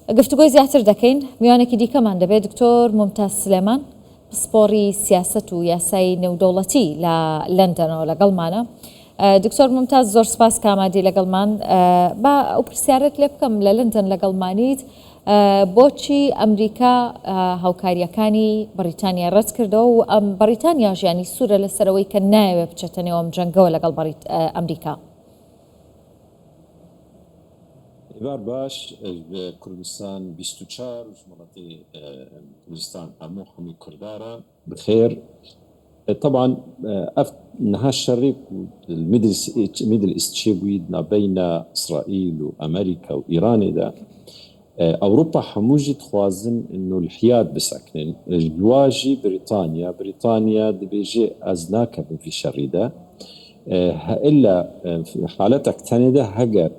گفتوگۆی زیاتر دەکەین میوانێکی دیکەمان دەبێت دکتۆر ممتاز سلێمان پسپۆڕی سیاست و یاسای نێودەوڵەتی لە لەندەنەوە لەگەڵمانە. دکتۆر ممتاز زۆر سپاس کامادی لەگەڵمان. با ئەو پرسیارەت لێ بکەم لە لەندەن لەگەڵمانیت بۆچی ئەمریکا هاوکاریەکانی بەریتانیا ڕەت کردەوە و بەریتانیا ژیانی سوورە لەسەرەوەی کە نایەوێت بچێتە نێو ئەم جەنگەوە لەگەڵ ئەمریکا؟ بار باش كردستان 24 مناطق كردستان همي كردارة بخير. طبعا نها الشريك الميدل ايست شيبويد بين اسرائيل وامريكا وايران ده اوروبا حموجي تخوازن انه الحياد بسكنن جواجي بريطانيا دبيجي ازناك في شريده الا حالتك ثانيه ده هجر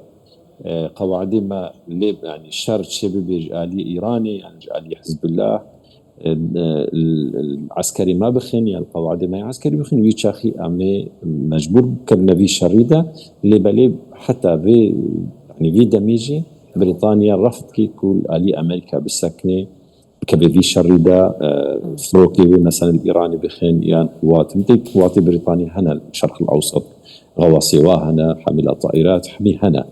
قواعد ما ليب يعني شرط شبه بيجالي ايراني يعني جالي حزب الله العسكري ما بخن يعني القواعد ما عسكري بخن ويتشاخي امي مجبور كرنا في شريده اللي بلي حتى في يعني في دميجي بريطانيا رفض كي يكون علي امريكا بالسكنه كبي في شريده فروكي مثلا الايراني بخن يعني قوات بريطانيا هنا الشرق الاوسط غواصي هنا حامله طائرات حمي هنا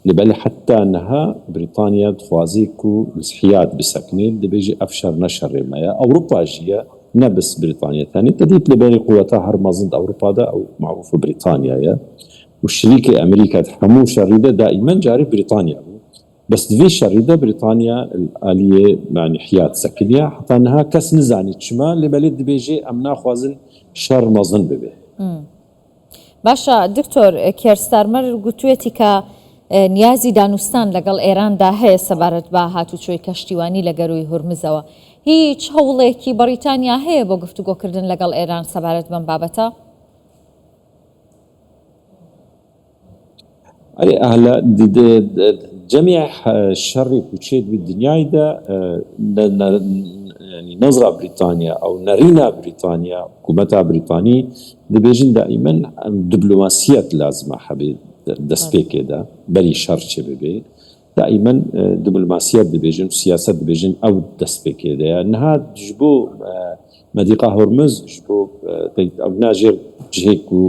لبالي حتى انها بريطانيا تخوازيكو الحياد بسكنين دي بيجي افشر نشر ما اوروبا جيه نبس بريطانيا ثاني تديت لبالي قوتها هرمزند اوروبا ده او معروف بريطانيا يا والشريكه امريكا تحمو شريده دائما جاري بريطانيا بس في شريده بريطانيا الاليه يعني حياد سكنيه حتى انها كس نزاني شمال لبالي دي بيجي امنا خوازن شر مزن ببه. باشا دكتور كير ستارمر قلتويتي كا نیازی دانوستان لەگەڵ ئێراندا هەیە سەبارەت بە هاتوچۆی کەشتیوانی لە گەروی هورمزەوە. هیچ هەوڵێکی بەریتانیا هەیە بۆ گفتوگۆکردن لەگەڵ ئێران سەبارەت بەم بابەتە؟ هلا جميع الشر وشيد بالدنيا ده يعني نظرة بريطانيا او نرينا بريطانيا حكومتها بريطاني دبيجن دائما دبلوماسية لازمة حبيب دەستپێکێ دا بەری شەڕ چێ ببێ دائما دبلوماسیەت دەبێژن و سیاست دەبێژن ئەو دەستپێکێ دەیە نەها ji بۆ مەدیقا هورمز ji بۆ ئەو ناژێر جهێک و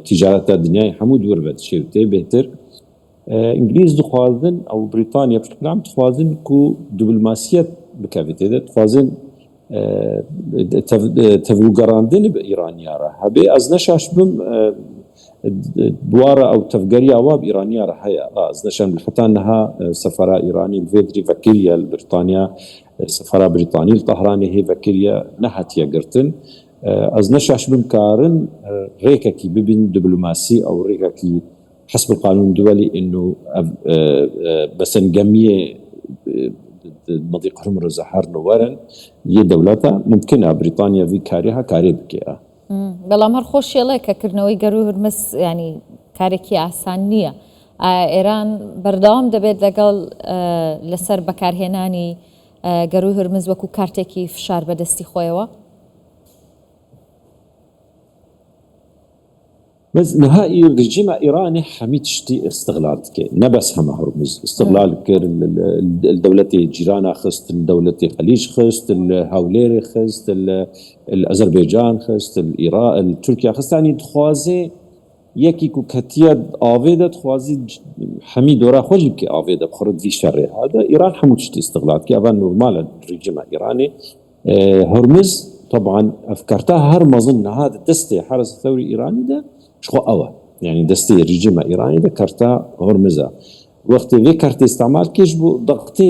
تیجارەتە دنیای هەموو دوور بەچێ و تێ بێتر ئینگلیز دخوازن ئەو بریتانیا پشتنام دخوازن و دبلوماسیەت بکەوێتێدا دخوازن تەڤوگەڕاندن بە ئیرانیارە هەبێ ئەز نەشاش بم بوارة أو تفجيرية أواب إيرانية رح نشان حتى أنها سفراء إيراني الفيدري فكرية لبريطانيا سفراء بريطاني الطهراني هي فكرية نحت يقرتن از نشاش بمكارن ريكا كي ببن دبلوماسي أو ريكا كي حسب القانون الدولي إنه بس نجمية مضيق هرمز زحر نورن هي دولتها ممكنة بريطانيا في كاريها كاري بكيها بەڵام هەر خۆشیێڵێ کە کردنەوەی گەروی هورمز ینی کارێکی ئاسان نییە. ئێران بەردەوام دەبێت لەگەڵ لەسەر بەکارهێنانی گەروی هورمز وەکو کارتێکی فشار بەدەستی خۆیەوە. بس نهائي رجيم إيراني حميد شتي استغلال كي نبس هم هرمز استغلال كر الدولة جيران خست الدولة الخليج خست الهوليري خست الأذربيجان خست الإيران تركيا خست يعني تخوازي يكي كتير آفيدا تخوازي حميد دورا خوجب كي آفيدا بخرد في شر هذا إيران حمود شتي استغلال كي أبان نورمال رجيم إيراني هرمز طبعا أفكرتها هرمزن هذا دستي حرس الثوري إيراني ده شو أوا يعني دستي رجيم إيراني ده كرتا هرمزة وقت في كرت استعمال كيش بو ضغطي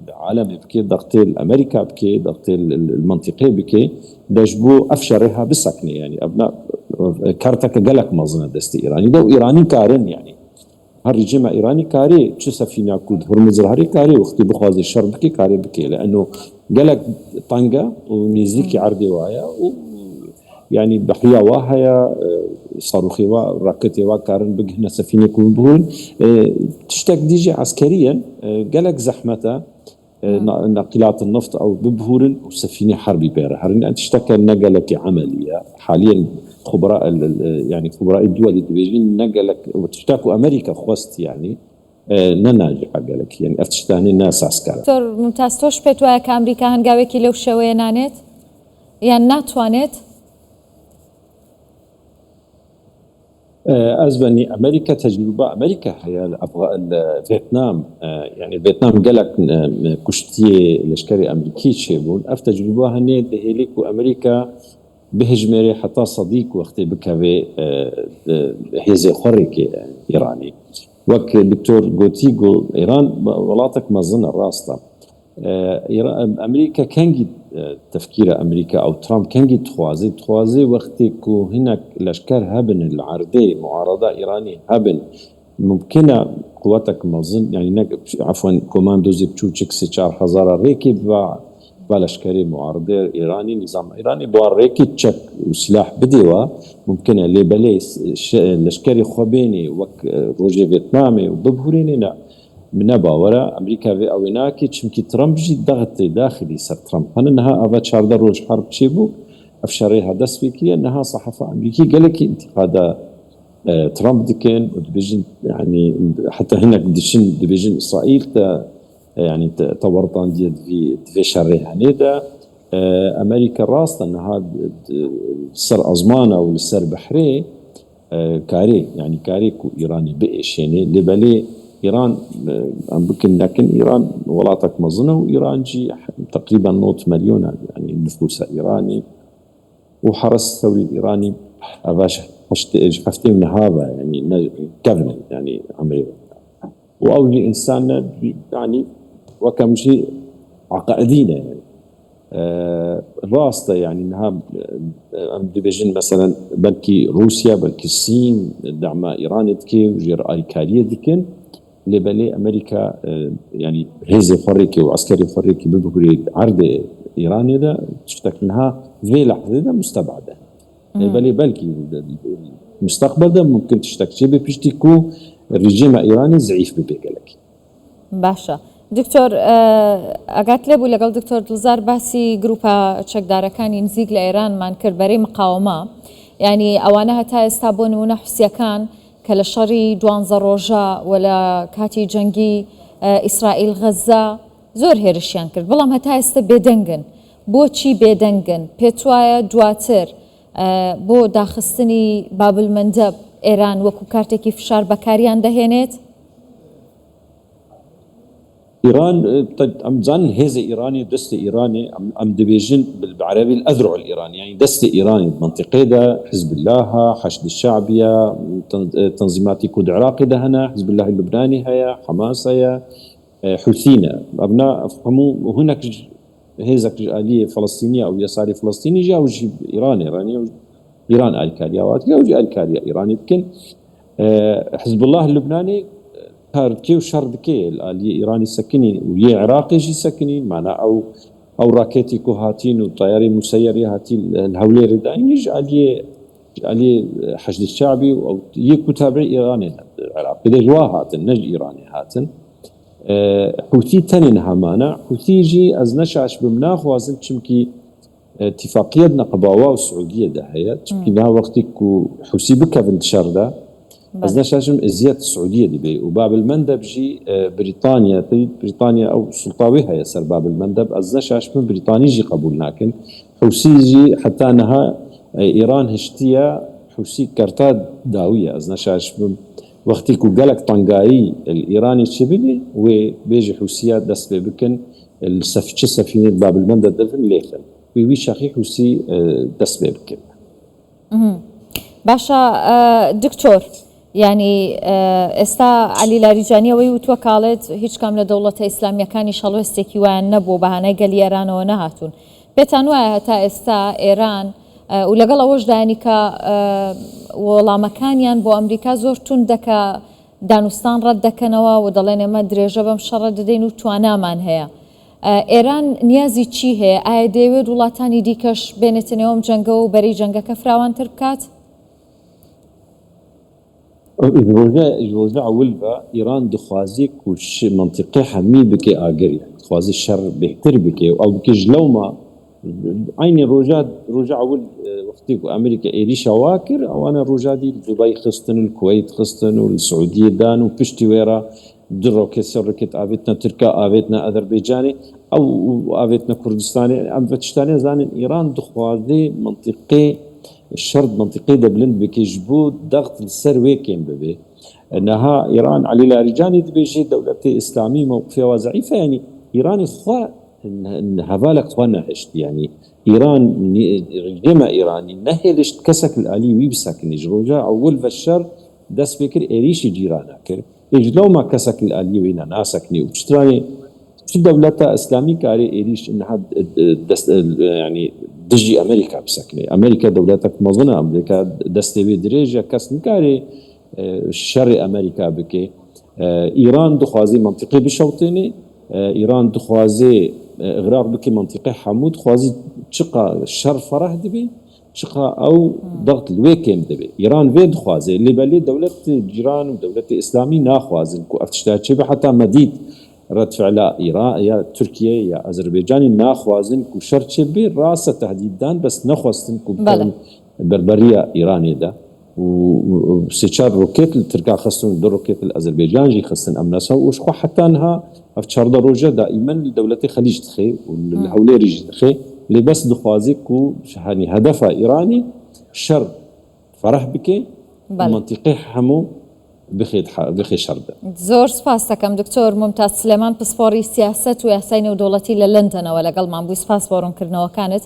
العالمي بكي ضغطي الأمريكا بكي ضغطي المنطقي بكي دجبو أفشرها بالسكنة يعني أبناء كرتك قلق مظنة دستي إيراني ده وإيراني كارن يعني هالرجيم إيراني كاري شو سفينة كود هرمز الهري كاري وقت بخواز الشر بكي كاري بكي لأنه قلق طنجة ونيزيكي عرضي وايا يعني بحيا واهيا صاروخي وراكتي وكارن بجهنا سفينة كون بهون تشتك ديجي عسكريا قالك زحمته ناقلات النفط او ببهورن وسفينة حربي بيرة هرن تشتكى نقلك عملية حاليا خبراء يعني خبراء الدول اللي بيجين نقلك وتشتكوا امريكا خوست يعني نەناجی حەگەلێکی یعنی ئەف تشتانەی ناسازکارە. دکتۆر ممتاز تۆش پێت وایە کە ئەمریکا هەنگاوێکی لەو شێوەیە نانێت یان ناتوانێت؟ أزبني أمريكا تجربة أمريكا هي فيتنام يعني فيتنام قالك كشتي لشكري أمريكي شيبون أف تجربة هني دهيلك وأمريكا بهجمري حتى صديق وقت بكافي هيزي خوريكي إيراني وك دكتور جوتيجو إيران ولاتك مظن الراسطة أمريكا كان تفكير أمريكا أو ترامب كان تخوازي وقت كو هناك الأشكال هبن العرضي معارضة إيراني هبن ممكنة قواتك مظن يعني عفوا كوماندوزي بتشوتشك 4000 ريكب بالاشكالي معارضة إيراني نظام إيراني بوار ريكي تشك وسلاح بديوا ممكنة اللي بليس الأشكالي خوبيني وك روجي فيتنامي وببهوريني لا من باورا أمريكا في أويناكي تشمكي ترامب جي ضغط داخلي سر ترامب أنها أفا شاردا روج حرب تشيبو أفشاريها دس فيكي أنها صحافة أمريكي قالك انتقاد ترامب دكين ودبيجن يعني حتى هناك دشن دبيجن إسرائيل يعني تورطان في شرها نيدا أمريكا راست أنها سر أزمانة والسر بحري كاري يعني كاري كو إيراني بإيش يعني لبالي إيران ممكن لكن إيران ولاتك مظنة وإيران جي تقريبا 100 مليون يعني نفوس إيراني وحرس الثوري الإيراني أباش حفتي من هذا يعني كفن يعني عمري وأوجي إنسان يعني وكم شيء عقائدينا يعني راسته يعني انها ديفيجن مثلا بلكي روسيا بلكي الصين دعم ايران دكي وجير الكاليه دكن لبلي امريكا يعني هيزي فريكي وعسكري فريكي ببهري عرض ايران ده تشتكلها في لحظه ده مستبعده لبلي بلكي المستقبل ده ممكن تشتكي بيشتكو الرجيم الايراني ضعيف ببيقلك باشا دکتۆر ئەگات لێبوو لەگەڵ دکتۆر دڵزار باسی گروپە چەکدارەکانی نزیک لە ئێرانمان کرد بەرەی مقاومە ینی ئەوانە هەتا ئێستا بۆ نمونە حوسیەکان کە لە شەڕی 12 ڕۆژە و لە کاتی جەنگی ئیسرائیل غەزا زۆر هێرشیان کرد بەڵام هەتا ئێستا بێدەنگن بۆچی بێدەنگن پێت وایە دواتر بۆ داخستنی بابلمەندەب ئێران وەکو کارتێکی فشار بەکاریان دەهێنێت؟ إيران أم زن هذا إيراني دست إيراني أم دبيجن بالعربي الأذرع الإيراني يعني دست إيراني منطقة ده حزب الله حشد الشعبية تنظيمات كود عراقي ده هنا حزب الله اللبناني هيا حماس هيا حوثينا أبناء أفهموا هناك هذا آلية فلسطينية أو يساري فلسطيني جاء وجي إيراني إيران الكالية وجاء وجي الكالية إيراني لكن حزب الله اللبناني تركي وشردكي الآلية إيراني سكنين ويا عراقي جي سكنين معنا أو راكيتي كوهاتين وطياري مسيري هاتين الهوليري داين يجي آلية حشد الشعبي أو يكو تابعي إيراني العراقي ده جوا هاتن نج إيراني هاتن حوثي تانين همانا حوثي يجي از نشاش بمناخ وازن چمكي اتفاقية نقباوة والسعودية ده هي چمكي نها وقتي كو حوثي بكا بنتشار ده از نشاشم ازيات السعودية دي بي وباب المندب جي بريطانيا او سلطاويها يسر باب المندب از نشاشم بريطاني جي قبول لكن حوثي جي حتى انها ايران هشتيا حوثي كرتاد داوية از نشاشم وقتی کو گلک طنقایی الإيراني شبيبي وبيجي حوثيات دست بكن سفينة باب المندب دفن ليخن ويوي شاخي حوثي دست بكن باشا دكتور يعني استا علي لاریجانی وی وتوکالت هیچ کام لە دەوڵەتە ئیسلامیەکانی شەڵوێستێکی وایان نەبوو بەهانەی گەلی ئێرانەوە نەهاتوون پێتان وایە هەتا ئێستا ئێران و لەگەڵ ئەوەشدانی کە وەڵامەکانیان بۆ ئەمریکا زۆر تون دەکە دانوستان ڕەت دەکەنەوە و دەڵێن ئێمە درێژە بەم شەڕە دەدەین و توانامان هەیە ئێران نیازی چی هەیە ئایا دەیەوێت وڵاتانی دیکەش بێنێتە نێوەم جەنگە و بەری جەنگەکە فراوانتر بکات؟ الوضع ولبا إيران دخوازي كوش منطقة حمي بكي آجر يعني دخوازي الشر بهتر بكي أو بكي جلوما عيني رجع ول وقتي أمريكا إيري شواكر أو أنا رجع دي دبي خستن الكويت خستن والسعودية دان وبشتي ويرا روكێت سێ ڕکێت ئاوێتنە تورکا ئاوێتنە ئەذەربەیجانێ ئەو ئاوێتنە کوردستانی ئەم تشتانێ زانن ئیران دخوازێ منطقێ شرط منطقي دبلن بكيش بو ضغط السر ويكين ببي انها ايران علي لارجاني دبيجي دولة اسلامي موقفها ضعيفة يعني ايران اخوا هذالك اخوانا هشت يعني ايران جمع ايراني نهلش كسك الالي ويبسك نجروجا اول فالشر دس فكر اريشي جيرانا كر اجلو ما كسك الالي وينا ناسكني وشتراني شو دولة اسلامي كاري اريش انها دست يعني دجي امريكا بسكني امريكا دولتك مظنه امريكا دستوي دريجه كاس نكاري شر امريكا بكي ايران دخوازي منطقي بشوطيني ايران دخوازي اغراق بكي منطقي حمود خوازي شقا شر فرح دبي شقا او ضغط الويكيم دبي ايران في دخوازي اللي بالي دوله جيران ودوله اسلامي ناخوازن كو افتشتاچي حتى مديد رد فعل إيران يا تركيا يا أذربيجان ناخوازن كو شرط بي راسة تهديدان بس نخواستن كو بربرية إيرانية ده وسيشار روكيت التركا خصن دو روكيت الأذربيجان جي خصن أمناسها وشخو حتى أنها أفتشار دروجة دائما لدولة خليج تخي والهولي ريج تخي اللي بس دخوازي كو يعني هدفها إيراني شر فرح بكي منطقي حمو بخي شرده زۆر سپاس دەکەم دکتۆر ممتاز سلێمان پسپۆڕی سیاست و یاسای نێودەوڵەتی لە لەندەنەوە لەگەڵمان بووی سپاس بۆ ڕوونکردنەوەکانت